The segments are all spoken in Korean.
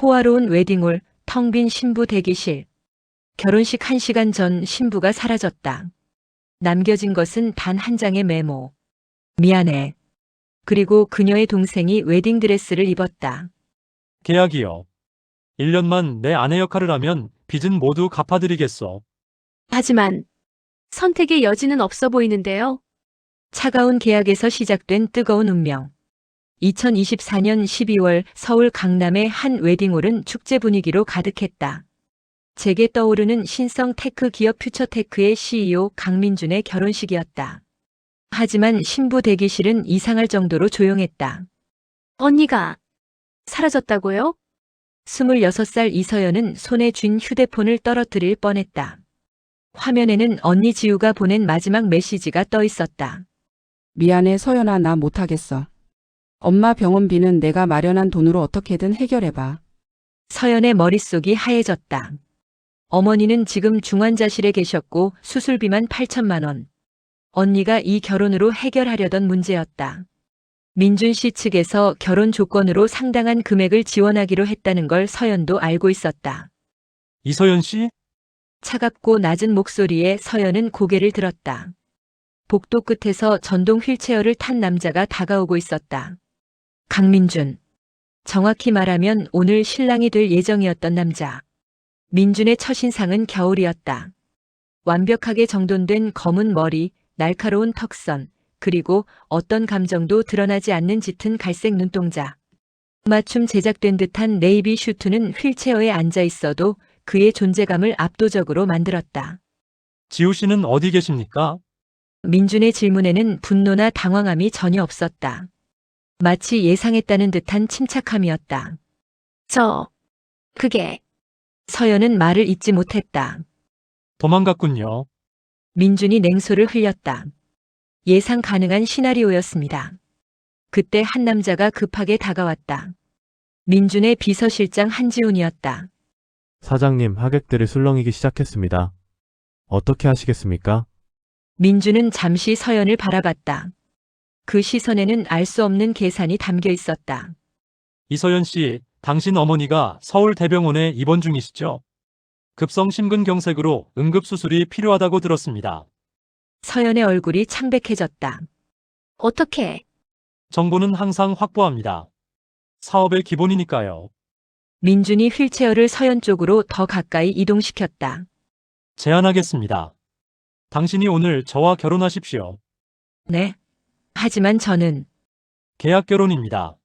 호화로운 웨딩홀, 텅 빈 신부 대기실. 결혼식 1시간 전 신부가 사라졌다. 남겨진 것은 단 한 장의 메모. 미안해. 그리고 그녀의 동생이 웨딩드레스를 입었다. 계약이요. 1년만 내 아내 역할을 하면 빚은 모두 갚아드리겠어. 하지만 선택의 여지는 없어 보이는데요. 차가운 계약에서 시작된 뜨거운 운명. 2024년 12월 서울 강남의 한 웨딩홀은 축제 분위기로 가득했다. 제게 떠오르는 신성 테크 기업 퓨처테크의 CEO 강민준의 결혼식이었다. 하지만 신부 대기실은 이상할 정도로 조용했다. 언니가 사라졌다고요? 26살 이서연은 손에 쥔 휴대폰을 떨어뜨릴 뻔했다. 화면에는 언니 지우가 보낸 마지막 메시지가 떠 있었다. 미안해 서연아 나 못하겠어. 엄마 병원비는 내가 마련한 돈으로 어떻게든 해결해봐. 서연의 머릿속이 하얘졌다. 어머니는 지금 중환자실에 계셨고 수술비만 8천만 원. 언니가 이 결혼으로 해결하려던 문제였다. 민준 씨 측에서 결혼 조건으로 상당한 금액을 지원하기로 했다는 걸 서연도 알고 있었다. 이서연 씨? 차갑고 낮은 목소리에 서연은 고개를 들었다. 복도 끝에서 전동 휠체어를 탄 남자가 다가오고 있었다. 강민준. 정확히 말하면 오늘 신랑이 될 예정이었던 남자. 민준의 첫인상은 겨울이었다. 완벽하게 정돈된 검은 머리, 날카로운 턱선, 그리고 어떤 감정도 드러나지 않는 짙은 갈색 눈동자. 맞춤 제작된 듯한 네이비 슈트는 휠체어에 앉아 있어도 그의 존재감을 압도적으로 만들었다. 지우 씨는 어디 계십니까? 민준의 질문에는 분노나 당황함이 전혀 없었다. 마치 예상했다는 듯한 침착함이었다. 그게 서연은 말을 잇지 못했다. 도망갔군요. 민준이 냉소를 흘렸다. 예상 가능한 시나리오였습니다. 그때 한 남자가 급하게 다가왔다. 민준의 비서실장 한지훈이었다. 사장님, 하객들이 술렁이기 시작했습니다. 어떻게 하시겠습니까? 민준은 잠시 서연을 바라봤다. 그 시선에는 알 수 없는 계산이 담겨 있었다. 이서연 씨, 당신 어머니가 서울대병원에 입원 중이시죠? 급성 심근경색으로 응급수술이 필요하다고 들었습니다. 서연의 얼굴이 창백해졌다. 어떻게? 정보는 항상 확보합니다. 사업의 기본이니까요. 민준이 휠체어를 서연 쪽으로 더 가까이 이동시켰다. 제안하겠습니다. 당신이 오늘 저와 결혼하십시오. 네. 하지만 저는 계약 결혼입니다.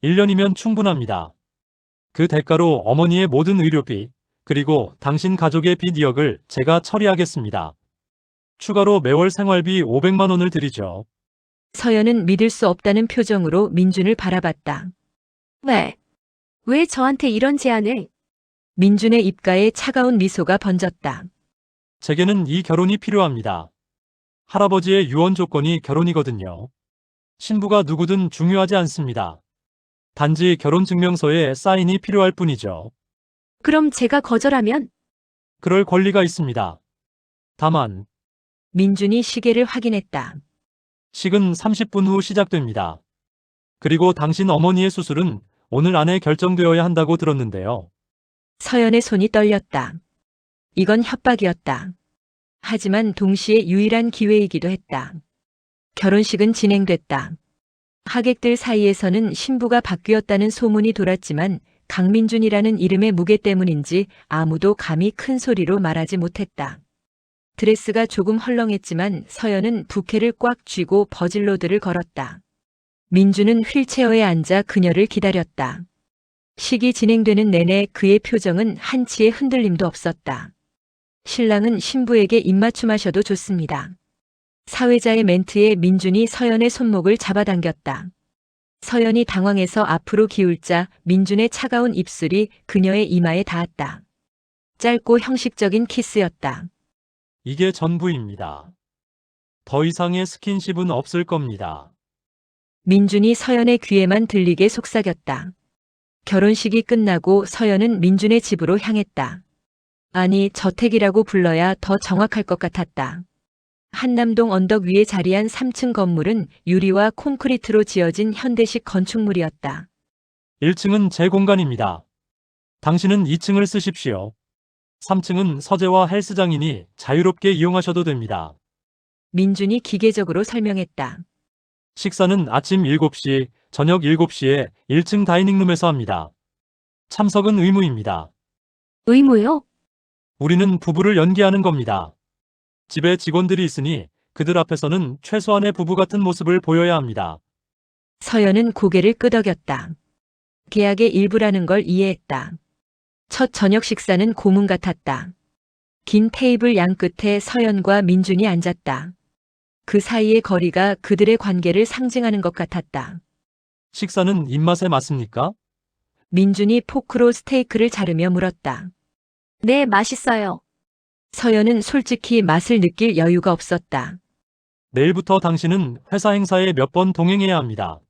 1년이면 충분합니다. 그 대가로 어머니의 모든 의료비, 그리고 당신 가족의 빚 2억을 제가 처리하겠습니다. 추가로 매월 생활비 500만 원을 드리죠. 서연은 믿을 수 없다는 표정으로 민준을 바라봤다. 왜 저한테 이런 제안을? 민준의 입가에 차가운 미소가 번졌다. 제게는 이 결혼이 필요합니다. 할아버지의 유언 조건이 결혼이거든요. 신부가 누구든 중요하지 않습니다. 단지 결혼증명서에 사인이 필요할 뿐이죠. 그럼 제가 거절하면? 그럴 권리가 있습니다. 다만 민준이 시계를 확인했다. 식은 30분 후 시작됩니다. 그리고 당신 어머니의 수술은 오늘 안에 결정되어야 한다고 들었는데요. 서연의 손이 떨렸다. 이건 협박이었다. 하지만 동시에 유일한 기회이기도 했다. 결혼식은 진행됐다. 하객들 사이에서는 신부가 바뀌었다는 소문이 돌았지만 강민준이라는 이름의 무게 때문인지 아무도 감히 큰 소리로 말하지 못했다. 드레스가 조금 헐렁했지만 서연은 부케를 꽉 쥐고 버질로드를 걸었다. 민준은 휠체어에 앉아 그녀를 기다렸다. 식이 진행되는 내내 그의 표정은 한치의 흔들림도 없었다. 신랑은 신부에게 입맞춤하셔도 좋습니다. 사회자의 멘트에 민준이 서연의 손목을 잡아당겼다. 서연이 당황해서 앞으로 기울자 민준의 차가운 입술이 그녀의 이마에 닿았다. 짧고 형식적인 키스였다. 이게 전부입니다. 더 이상의 스킨십은 없을 겁니다. 민준이 서연의 귀에만 들리게 속삭였다. 결혼식이 끝나고 서연은 민준의 집으로 향했다. 아니, 저택이라고 불러야 더 정확할 것 같았다. 한남동 언덕 위에 자리한 3층 건물은 유리와 콘크리트로 지어진 현대식 건축물이었다. 1층은 제 공간입니다. 당신은 2층을 쓰십시오. 3층은 서재와 헬스장이니 자유롭게 이용하셔도 됩니다. 민준이 기계적으로 설명했다. 식사는 아침 7시, 저녁 7시에 1층 다이닝룸에서 합니다. 참석은 의무입니다. 의무요? 우리는 부부를 연기하는 겁니다. 집에 직원들이 있으니 그들 앞에서는 최소한의 부부 같은 모습을 보여야 합니다. 서연은 고개를 끄덕였다. 계약의 일부라는 걸 이해했다. 첫 저녁 식사는 고문 같았다. 긴 테이블 양끝에 서연과 민준이 앉았다. 그 사이의 거리가 그들의 관계를 상징하는 것 같았다. 식사는 입맛에 맞습니까? 민준이 포크로 스테이크를 자르며 물었다. 네, 맛있어요. 서연은 솔직히 맛을 느낄 여유가 없었다. 내일부터 당신은 회사 행사에 몇 번 동행해야 합니다.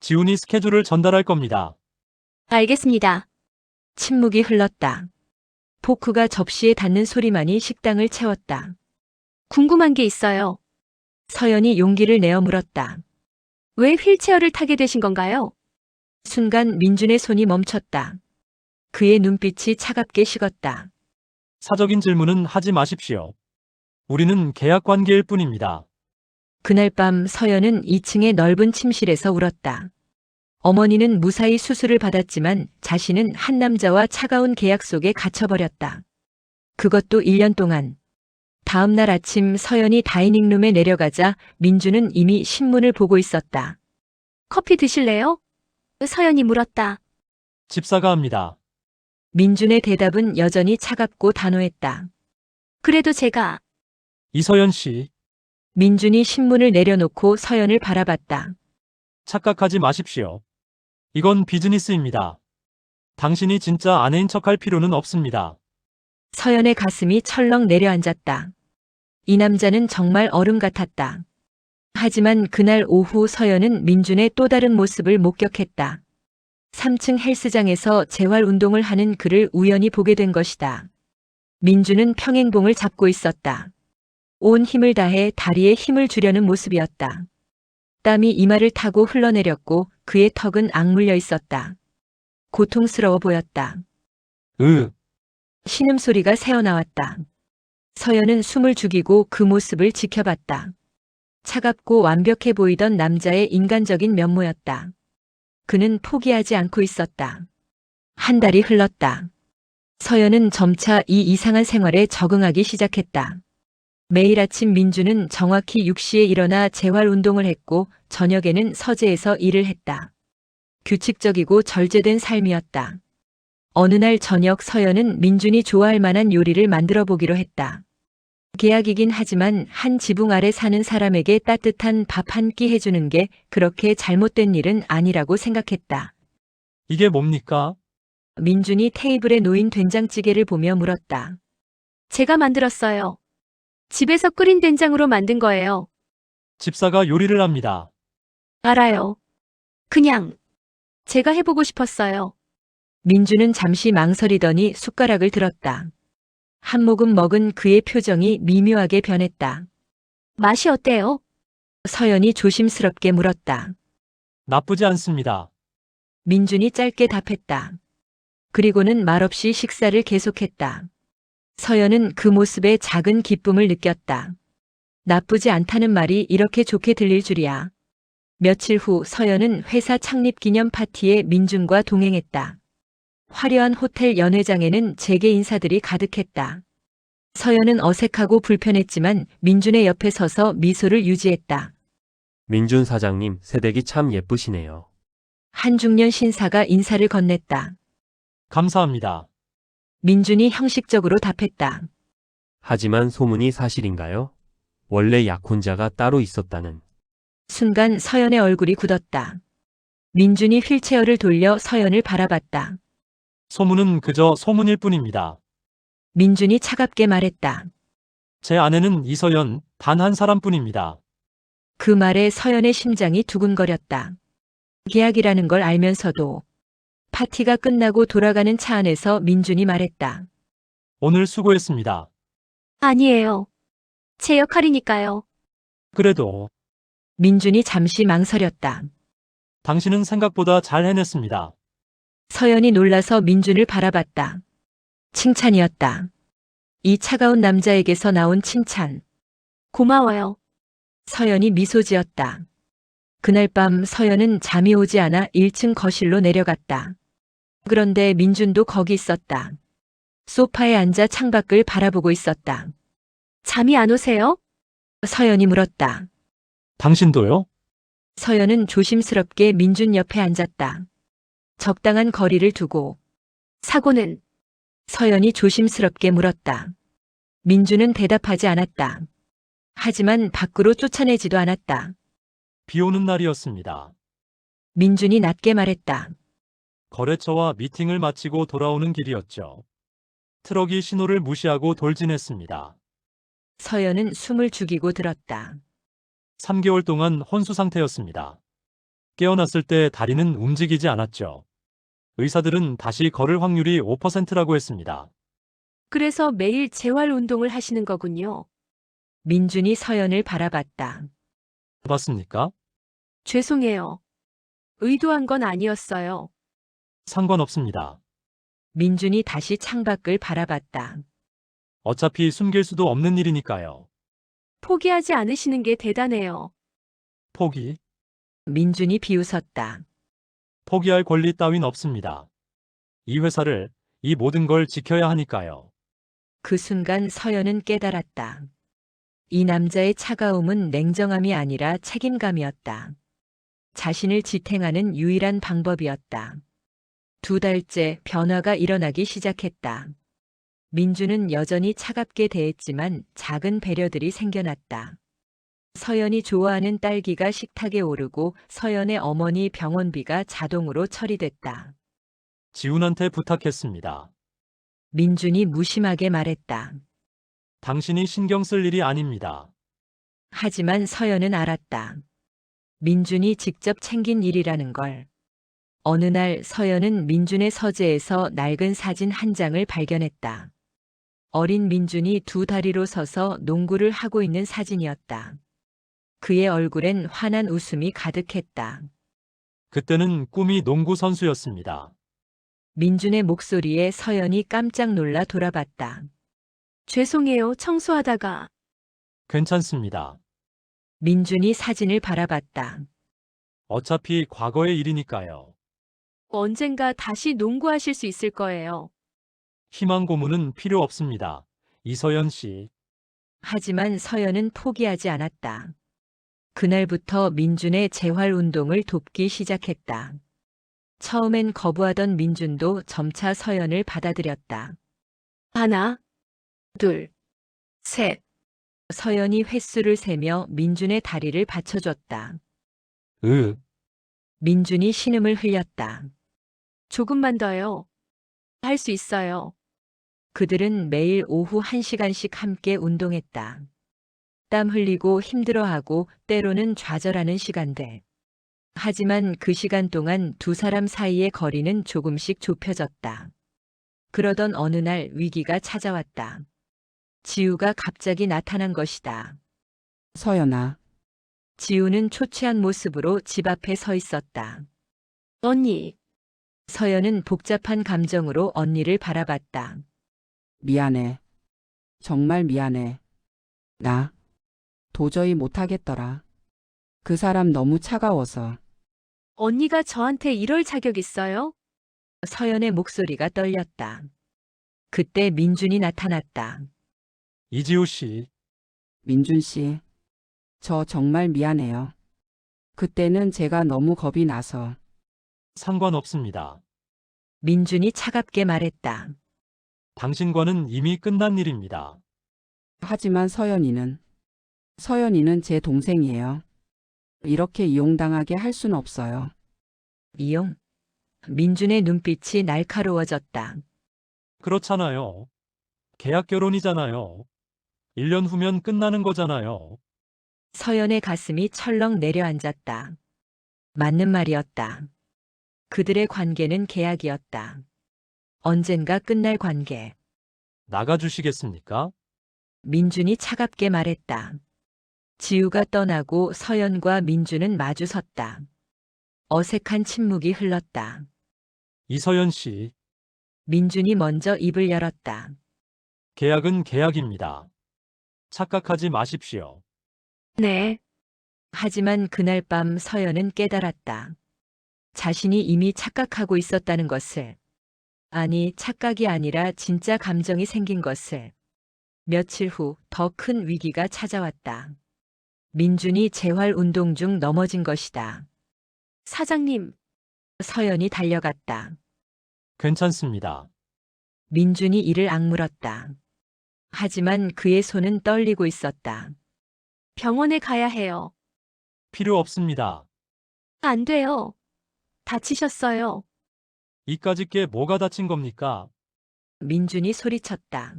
지훈이 스케줄을 전달할 겁니다. 알겠습니다. 침묵이 흘렀다. 포크가 접시에 닿는 소리만이 식당을 채웠다. 궁금한 게 있어요. 서연이 용기를 내어 물었다. 왜 휠체어를 타게 되신 건가요? 순간 민준의 손이 멈췄다. 그의 눈빛이 차갑게 식었다. 사적인 질문은 하지 마십시오. 우리는 계약 관계일 뿐입니다. 그날 밤 서연은 2층의 넓은 침실에서 울었다. 어머니는 무사히 수술을 받았지만 자신은 한 남자와 차가운 계약 속에 갇혀버렸다. 그것도 1년 동안. 다음 날 아침 서연이 다이닝룸에 내려가자 민주는 이미 신문을 보고 있었다. 커피 드실래요? 서연이 물었다. 집사가 합니다. 민준의 대답은 여전히 차갑고 단호했다. 그래도 제가 이서연 씨, 민준이 신문을 내려놓고 서연을 바라봤다. 착각하지 마십시오. 이건 비즈니스입니다. 당신이 진짜 아내인 척할 필요는 없습니다. 서연의 가슴이 철렁 내려앉았다. 이 남자는 정말 얼음 같았다. 하지만 그날 오후 서연은 민준의 또 다른 모습을 목격했다. 3층 헬스장에서 재활 운동을 하는 그를 우연히 보게 된 것이다. 민준은 평행봉을 잡고 있었다. 온 힘을 다해 다리에 힘을 주려는 모습이었다. 땀이 이마를 타고 흘러내렸고 그의 턱은 악물려 있었다. 고통스러워 보였다. 신음소리가 새어나왔다. 서연은 숨을 죽이고 그 모습을 지켜봤다. 차갑고 완벽해 보이던 남자의 인간적인 면모였다. 그는 포기하지 않고 있었다. 한 달이 흘렀다. 서연은 점차 이 이상한 생활에 적응하기 시작했다. 매일 아침 민주는 정확히 6시에 일어나 재활 운동을 했고 저녁에는 서재에서 일을 했다. 규칙적이고 절제된 삶이었다. 어느 날 저녁 서연은 민준이 좋아할 만한 요리를 만들어 보기로 했다. 계약이긴 하지만 한 지붕 아래 사는 사람에게 따뜻한 밥 한 끼 해주는 게 그렇게 잘못된 일은 아니라고 생각했다. 이게 뭡니까? 민준이 테이블에 놓인 된장찌개를 보며 물었다. 제가 만들었어요. 집에서 끓인 된장으로 만든 거예요. 집사가 요리를 합니다. 알아요. 그냥 제가 해보고 싶었어요. 민준은 잠시 망설이더니 숟가락을 들었다. 한 모금 먹은 그의 표정이 미묘하게 변했다. 맛이 어때요? 서연이 조심스럽게 물었다. 나쁘지 않습니다. 민준이 짧게 답했다. 그리고는 말없이 식사를 계속했다. 서연은 그 모습에 작은 기쁨을 느꼈다. 나쁘지 않다는 말이 이렇게 좋게 들릴 줄이야. 며칠 후 서연은 회사 창립 기념 파티에 민준과 동행했다. 화려한 호텔 연회장에는 재계 인사들이 가득했다. 서연은 어색하고 불편했지만 민준의 옆에 서서 미소를 유지했다. 민준 사장님, 새댁이 참 예쁘시네요. 한 중년 신사가 인사를 건넸다. 감사합니다. 민준이 형식적으로 답했다. 하지만 소문이 사실인가요? 원래 약혼자가 따로 있었다는. 순간 서연의 얼굴이 굳었다. 민준이 휠체어를 돌려 서연을 바라봤다. 소문은 그저 소문일 뿐입니다. 민준이 차갑게 말했다. 제 아내는 이서연 단 한 사람뿐입니다. 그 말에 서연의 심장이 두근거렸다. 계약이라는 걸 알면서도. 파티가 끝나고 돌아가는 차 안에서 민준이 말했다. 오늘 수고했습니다. 아니에요. 제 역할이니까요. 그래도 민준이 잠시 망설였다. 당신은 생각보다 잘 해냈습니다. 서연이 놀라서 민준을 바라봤다. 칭찬이었다. 이 차가운 남자에게서 나온 칭찬. 고마워요. 서연이 미소 지었다. 그날 밤 서연은 잠이 오지 않아 1층 거실로 내려갔다. 그런데 민준도 거기 있었다. 소파에 앉아 창밖을 바라보고 있었다. 잠이 안 오세요? 서연이 물었다. 당신도요? 서연은 조심스럽게 민준 옆에 앉았다. 적당한 거리를 두고. 사고는 서연이 조심스럽게 물었다. 민준은 대답하지 않았다. 하지만 밖으로 쫓아내지도 않았다. 비 오는 날이었습니다. 민준이 낮게 말했다. 거래처와 미팅을 마치고 돌아오는 길이었죠. 트럭이 신호를 무시하고 돌진했습니다. 서연은 숨을 죽이고 들었다. 3개월 동안 혼수 상태였습니다. 깨어났을 때 다리는 움직이지 않았죠. 의사들은 다시 걸을 확률이 5%라고 했습니다. 그래서 매일 재활 운동을 하시는 거군요. 민준이 서연을 바라봤다. 봤습니까? 죄송해요. 의도한 건 아니었어요. 상관없습니다. 민준이 다시 창밖을 바라봤다. 어차피 숨길 수도 없는 일이니까요. 포기하지 않으시는 게 대단해요. 포기? 민준이 비웃었다. 포기할 권리 따윈 없습니다. 이 회사를, 이 모든 걸 지켜야 하니까요. 그 순간 서연은 깨달았다. 이 남자의 차가움은 냉정함이 아니라 책임감이었다. 자신을 지탱하는 유일한 방법이었다. 2달째 변화가 일어나기 시작했다. 민주는 여전히 차갑게 대했지만 작은 배려들이 생겨났다. 서연이 좋아하는 딸기가 식탁에 오르고 서연의 어머니 병원비가 자동으로 처리됐다. 지훈한테 부탁했습니다. 민준이 무심하게 말했다. 당신이 신경 쓸 일이 아닙니다. 하지만 서연은 알았다. 민준이 직접 챙긴 일이라는 걸. 어느 날 서연은 민준의 서재에서 낡은 사진 한 장을 발견했다. 어린 민준이 2다리로 서서 농구를 하고 있는 사진이었다. 그의 얼굴엔 환한 웃음이 가득했다. 그때는 꿈이 농구 선수였습니다. 민준의 목소리에 서연이 깜짝 놀라 돌아봤다. 죄송해요. 청소하다가. 괜찮습니다. 민준이 사진을 바라봤다. 어차피 과거의 일이니까요. 언젠가 다시 농구하실 수 있을 거예요. 희망 고문은 필요 없습니다. 이서연 씨. 하지만 서연은 포기하지 않았다. 그날부터 민준의 재활 운동을 돕기 시작했다. 처음엔 거부하던 민준도 점차 서연을 받아들였다. 하나, 둘, 셋. 서연이 횟수를 세며 민준의 다리를 받쳐줬다. 민준이 신음을 흘렸다. 조금만 더요. 할 수 있어요. 그들은 매일 오후 1시간씩 함께 운동했다. 땀 흘리고 힘들어하고 때로는 좌절하는 시간대. 하지만 그 시간 동안 두 사람 사이의 거리는 조금씩 좁혀졌다. 그러던 어느 날 위기가 찾아왔다. 지우가 갑자기 나타난 것이다. 서연아, 지우는 초췌한 모습으로 집 앞에 서 있었다. 언니, 서연은 복잡한 감정으로 언니를 바라봤다. 미안해. 정말 미안해. 나 도저히 못하겠더라. 그 사람 너무 차가워서. 언니가 저한테 이럴 자격 있어요? 서연의 목소리가 떨렸다. 그때 민준이 나타났다. 이지우 씨. 민준 씨, 저 정말 미안해요. 그때는 제가 너무 겁이 나서. 상관없습니다. 민준이 차갑게 말했다. 당신과는 이미 끝난 일입니다. 하지만 서연이는 제 동생이에요. 이렇게 이용당하게 할 순 없어요. 이용? 민준의 눈빛이 날카로워졌다. 그렇잖아요. 계약 결혼이잖아요. 1년 후면 끝나는 거잖아요. 서연의 가슴이 철렁 내려앉았다. 맞는 말이었다. 그들의 관계는 계약이었다. 언젠가 끝날 관계. 나가주시겠습니까? 민준이 차갑게 말했다. 지우가 떠나고 서연과 민준은 마주 섰다. 어색한 침묵이 흘렀다. 이서연 씨, 민준이 먼저 입을 열었다. 계약은 계약입니다. 착각하지 마십시오. 네, 하지만 그날 밤 서연은 깨달았다. 자신이 이미 착각하고 있었다는 것을. 아니, 착각이 아니라 진짜 감정이 생긴 것을. 며칠 후 더 큰 위기가 찾아왔다. 민준이 재활 운동 중 넘어진 것이다. 사장님, 서연이 달려갔다. 괜찮습니다. 민준이 이를 악물었다. 하지만 그의 손은 떨리고 있었다. 병원에 가야 해요. 필요 없습니다. 안 돼요. 다치셨어요. 이까짓 게 뭐가 다친 겁니까? 민준이 소리쳤다.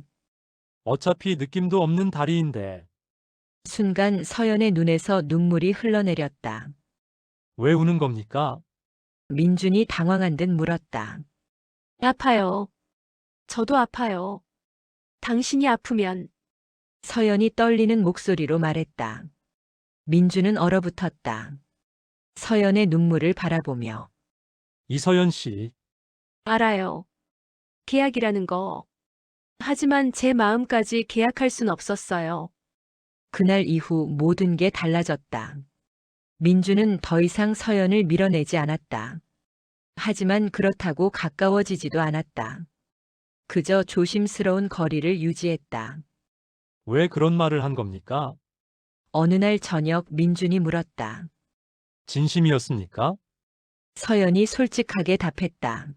어차피 느낌도 없는 다리인데 순간 서연의 눈에서 눈물이 흘러내렸다. 왜 우는 겁니까? 민준이 당황한 듯 물었다. 아파요. 저도 아파요. 당신이 아프면 서연이 떨리는 목소리로 말했다. 민준은 얼어붙었다. 서연의 눈물을 바라보며 이서연 씨, 알아요. 계약이라는 거. 하지만 제 마음까지 계약할 순 없었어요. 그날 이후 모든 게 달라졌다. 민준은 더 이상 서연을 밀어내지 않았다. 하지만 그렇다고 가까워지지도 않았다. 그저 조심스러운 거리를 유지했다. 왜 그런 말을 한 겁니까? 어느 날 저녁 민준이 물었다. 진심이었습니까? 서연이 솔직하게 답했다.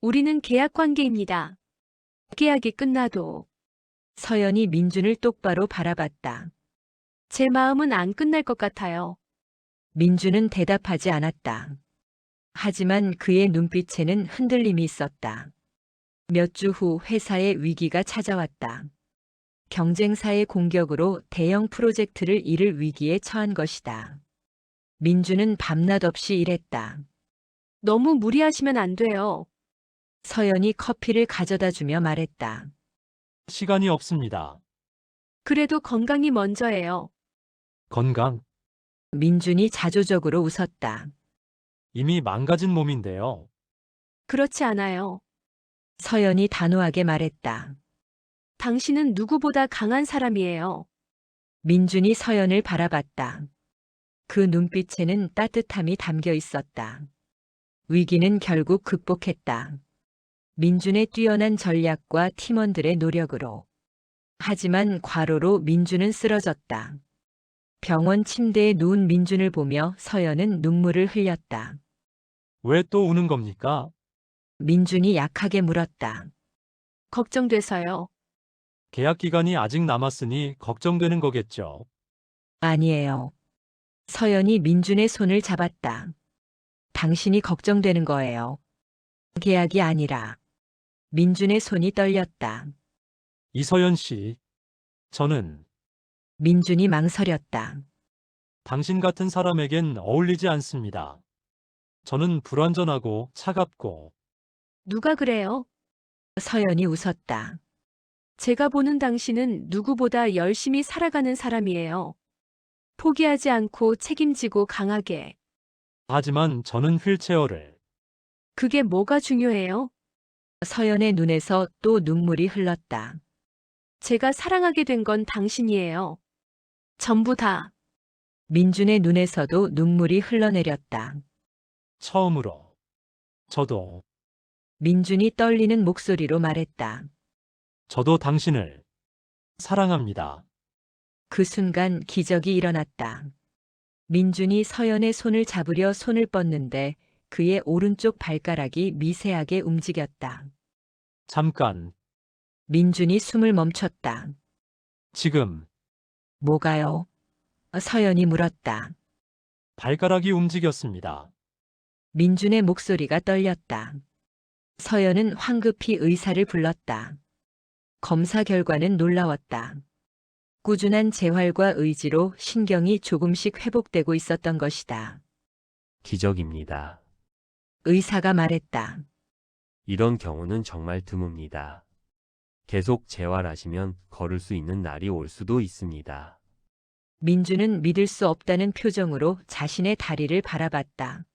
우리는 계약 관계입니다. 계약이 끝나도 서연이 민준을 똑바로 바라봤다. 제 마음은 안 끝날 것 같아요. 민준은 대답하지 않았다. 하지만 그의 눈빛에는 흔들림이 있었다. 몇 주 후 회사에 위기가 찾아왔다. 경쟁사의 공격으로 대형 프로젝트를 이룰 위기에 처한 것이다. 민준은 밤낮 없이 일했다. 너무 무리하시면 안 돼요. 서연이 커피를 가져다 주며 말했다. 시간이 없습니다. 그래도 건강이 먼저예요. 건강, 민준이 자조적으로 웃었다. 이미 망가진 몸인데요. 그렇지 않아요. 서연이 단호하게 말했다. 당신은 누구보다 강한 사람이에요. 민준이 서연을 바라봤다. 그 눈빛에는 따뜻함이 담겨 있었다. 위기는 결국 극복했다. 민준의 뛰어난 전략과 팀원들의 노력으로. 하지만 과로로 민준은 쓰러졌다. 병원 침대에 누운 민준을 보며 서연은 눈물을 흘렸다. 왜 또 우는 겁니까? 민준이 약하게 물었다. 걱정돼서요. 계약 기간이 아직 남았으니 걱정되는 거겠죠. 아니에요. 서연이 민준의 손을 잡았다. 당신이 걱정되는 거예요. 계약이 아니라. 민준의 손이 떨렸다. 이서연 씨, 저는 민준이 망설였다. 당신 같은 사람에겐 어울리지 않습니다. 저는 불완전하고 차갑고 누가 그래요? 서연이 웃었다. 제가 보는 당신은 누구보다 열심히 살아가는 사람이에요. 포기하지 않고 책임지고 강하게. 하지만 저는 휠체어를 그게 뭐가 중요해요? 서연의 눈에서 또 눈물이 흘렀다. 제가 사랑하게 된 건 당신이에요. 전부 다. 민준의 눈에서도 눈물이 흘러내렸다. 처음으로 저도 민준이 떨리는 목소리로 말했다. 저도 당신을 사랑합니다. 그 순간 기적이 일어났다. 민준이 서연의 손을 잡으려 손을 뻗는데 그의 오른쪽 발가락이 미세하게 움직였다. 잠깐, 민준이 숨을 멈췄다. 지금 뭐가요? 서연이 물었다. 발가락이 움직였습니다. 민준의 목소리가 떨렸다. 서연은 황급히 의사를 불렀다. 검사 결과는 놀라웠다. 꾸준한 재활과 의지로 신경이 조금씩 회복되고 있었던 것이다. 기적입니다. 의사가 말했다. 이런 경우는 정말 드뭅니다. 계속 재활하시면 걸을 수 있는 날이 올 수도 있습니다. 민준은 믿을 수 없다는 표정으로 자신의 다리를 바라봤다.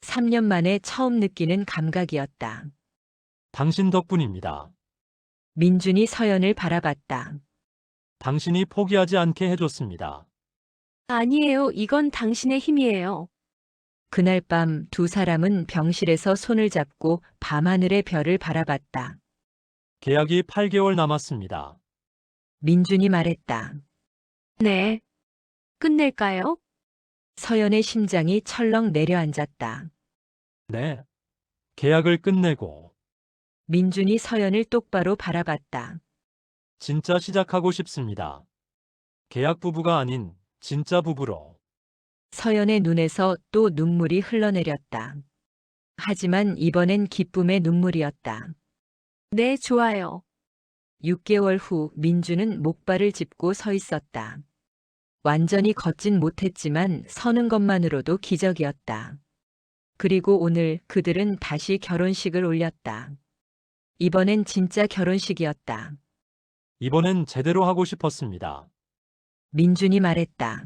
3년 만에 처음 느끼는 감각이었다. 당신 덕분입니다. 민준이 서연을 바라봤다. 당신이 포기하지 않게 해줬습니다. 아니에요. 이건 당신의 힘이에요. 그날 밤 두 사람은 병실에서 손을 잡고 밤하늘의 별을 바라봤다. 계약이 8개월 남았습니다. 민준이 말했다. 네. 끝낼까요? 서연의 심장이 철렁 내려앉았다. 네. 계약을 끝내고 민준이 서연을 똑바로 바라봤다. 진짜 시작하고 싶습니다. 계약 부부가 아닌 진짜 부부로. 서연의 눈에서 또 눈물이 흘러내렸다. 하지만 이번엔 기쁨의 눈물이었다. 네, 좋아요. 6개월 후 민주는 목발을 짚고 서 있었다. 완전히 걷진 못했지만 서는 것만으로도 기적이었다. 그리고 오늘 그들은 다시 결혼식을 올렸다. 이번엔 진짜 결혼식이었다. 이번엔 제대로 하고 싶었습니다. 민준이 말했다.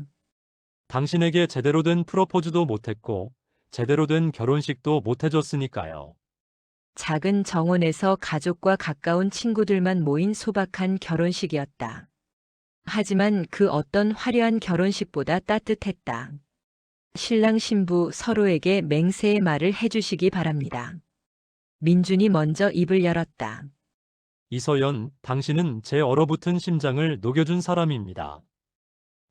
당신에게 제대로 된 프로포즈도 못했고 제대로 된 결혼식도 못해줬으니까요. 작은 정원에서 가족과 가까운 친구들만 모인 소박한 결혼식이었다. 하지만 그 어떤 화려한 결혼식보다 따뜻했다. 신랑 신부 서로에게 맹세의 말을 해주시기 바랍니다. 민준이 먼저 입을 열었다. 이서연, 당신은 제 얼어붙은 심장을 녹여준 사람입니다.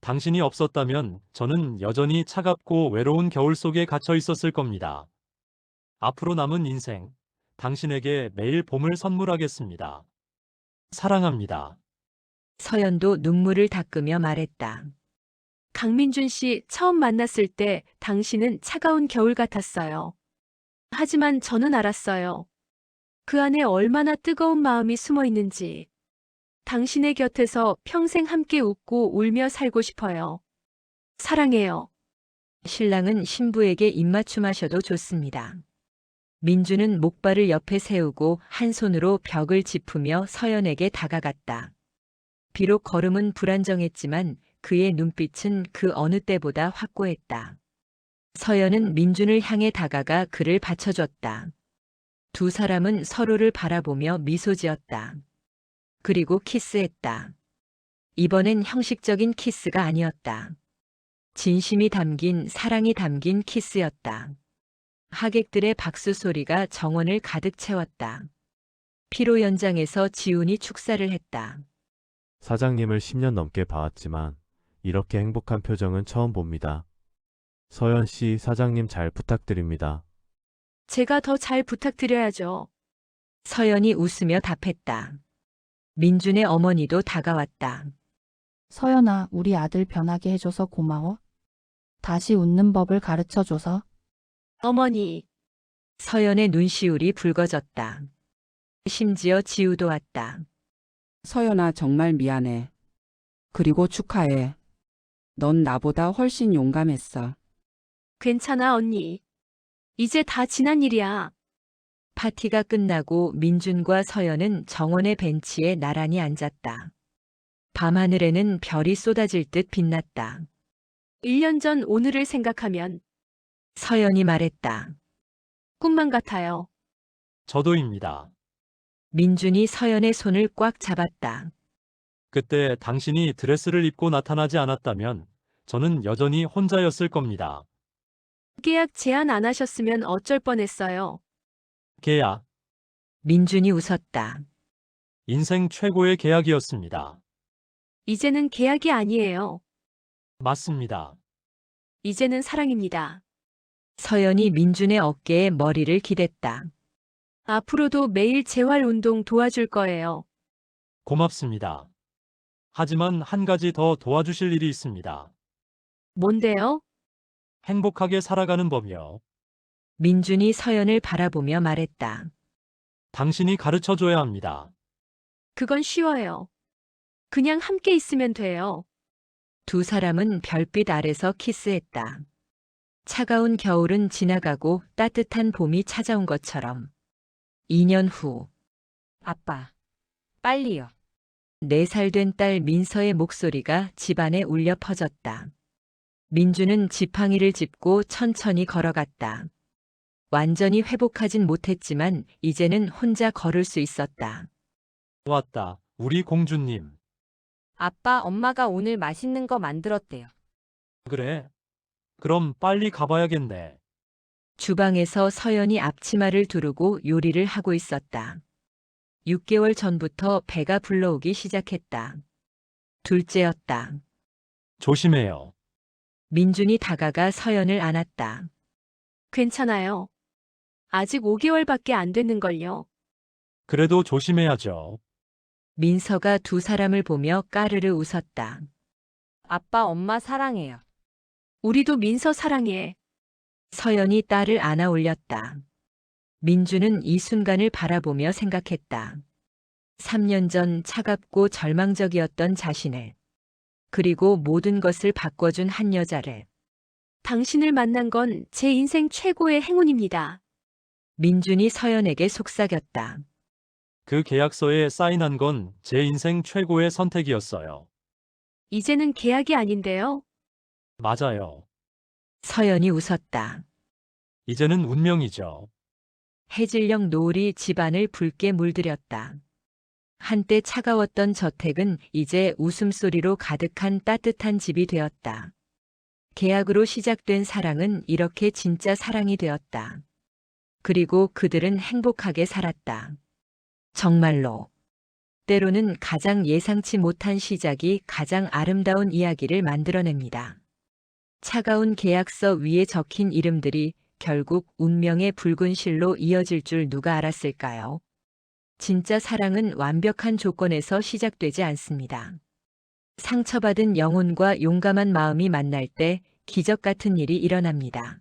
당신이 없었다면 저는 여전히 차갑고 외로운 겨울 속에 갇혀 있었을 겁니다. 앞으로 남은 인생, 당신에게 매일 봄을 선물하겠습니다. 사랑합니다. 서연도 눈물을 닦으며 말했다. 강민준 씨 처음 만났을 때 당신은 차가운 겨울 같았어요. 하지만 저는 알았어요. 그 안에 얼마나 뜨거운 마음이 숨어 있는지. 당신의 곁에서 평생 함께 웃고 울며 살고 싶어요. 사랑해요. 신랑은 신부에게 입맞춤하셔도 좋습니다. 민주는 목발을 옆에 세우고 한 손으로 벽을 짚으며 서연에게 다가갔다. 비록 걸음은 불안정했지만 그의 눈빛은 그 어느 때보다 확고했다. 서연은 민준을 향해 다가가 그를 받쳐줬다. 두 사람은 서로를 바라보며 미소 지었다. 그리고 키스했다. 이번엔 형식적인 키스가 아니었다. 진심이 담긴 사랑이 담긴 키스였다. 하객들의 박수 소리가 정원을 가득 채웠다. 피로 연장에서 지훈이 축사를 했다. 사장님을 10년 넘게 봐왔지만 이렇게 행복한 표정은 처음 봅니다. 서연 씨, 사장님 잘 부탁드립니다. 제가 더 잘 부탁드려야죠. 서연이 웃으며 답했다. 민준의 어머니도 다가왔다. 서연아, 우리 아들 변하게 해줘서 고마워. 다시 웃는 법을 가르쳐줘서. 어머니, 서연의 눈시울이 붉어졌다. 심지어 지우도 왔다. 서연아, 정말 미안해. 그리고 축하해. 넌 나보다 훨씬 용감했어. 괜찮아, 언니. 이제 다 지난 일이야. 파티가 끝나고 민준과 서연은 정원의 벤치에 나란히 앉았다. 밤하늘에는 별이 쏟아질 듯 빛났다. 1년 전 오늘을 생각하면 서연이 말했다. 꿈만 같아요. 저도입니다. 민준이 서연의 손을 꽉 잡았다. 그때 당신이 드레스를 입고 나타나지 않았다면 저는 여전히 혼자였을 겁니다. 계약 제안 안 하셨으면 어쩔 뻔했어요. 계약, 민준이 웃었다. 인생 최고의 계약이었습니다. 이제는 계약이 아니에요. 맞습니다. 이제는 사랑입니다. 서연이 민준의 어깨에 머리를 기댔다. 앞으로도 매일 재활 운동 도와줄 거예요. 고맙습니다. 하지만 한 가지 더 도와주실 일이 있습니다. 뭔데요? 행복하게 살아가는 법이요. 민준이 서연을 바라보며 말했다. 당신이 가르쳐 줘야 합니다. 그건 쉬워요. 그냥 함께 있으면 돼요. 두 사람은 별빛 아래서 키스했다. 차가운 겨울은 지나가고 따뜻한 봄이 찾아온 것처럼. 2년 후. 아빠, 빨리요. 4살 된 딸 민서의 목소리가 집안에 울려 퍼졌다. 민주는 지팡이를 짚고 천천히 걸어갔다. 완전히 회복하진 못했지만 이제는 혼자 걸을 수 있었다. 왔다, 우리 공주님. 아빠, 엄마가 오늘 맛있는 거 만들었대요. 그래? 그럼 빨리 가봐야겠네. 주방에서 서연이 앞치마를 두르고 요리를 하고 있었다. 6개월 전부터 배가 불러오기 시작했다. 둘째였다. 조심해요. 민준이 다가가 서연을 안았다. 괜찮아요. 아직 5개월밖에 안 됐는걸요. 그래도 조심해야죠. 민서가 두 사람을 보며 까르르 웃었다. 아빠, 엄마 사랑해요. 우리도 민서 사랑해. 서연이 딸을 안아 올렸다. 민주는 이 순간을 바라보며 생각했다. 3년 전 차갑고 절망적이었던 자신을, 그리고 모든 것을 바꿔준 한 여자를. 당신을 만난 건 제 인생 최고의 행운입니다. 민준이 서연에게 속삭였다. 그 계약서에 사인한 건 제 인생 최고의 선택이었어요. 이제는 계약이 아닌데요. 맞아요. 서연이 웃었다. 이제는 운명이죠. 해질녘 노을이 집안을 붉게 물들였다. 한때 차가웠던 저택은 이제 웃음소리로 가득한 따뜻한 집이 되었다. 계약으로 시작된 사랑은 이렇게 진짜 사랑이 되었다. 그리고 그들은 행복하게 살았다. 정말로. 때로는 가장 예상치 못한 시작이 가장 아름다운 이야기를 만들어냅니다. 차가운 계약서 위에 적힌 이름들이 결국 운명의 붉은 실로 이어질 줄 누가 알았을까요? 진짜 사랑은 완벽한 조건에서 시작되지 않습니다. 상처받은 영혼과 용감한 마음이 만날 때 기적 같은 일이 일어납니다.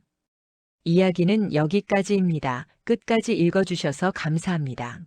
이야기는 여기까지입니다. 끝까지 읽어주셔서 감사합니다.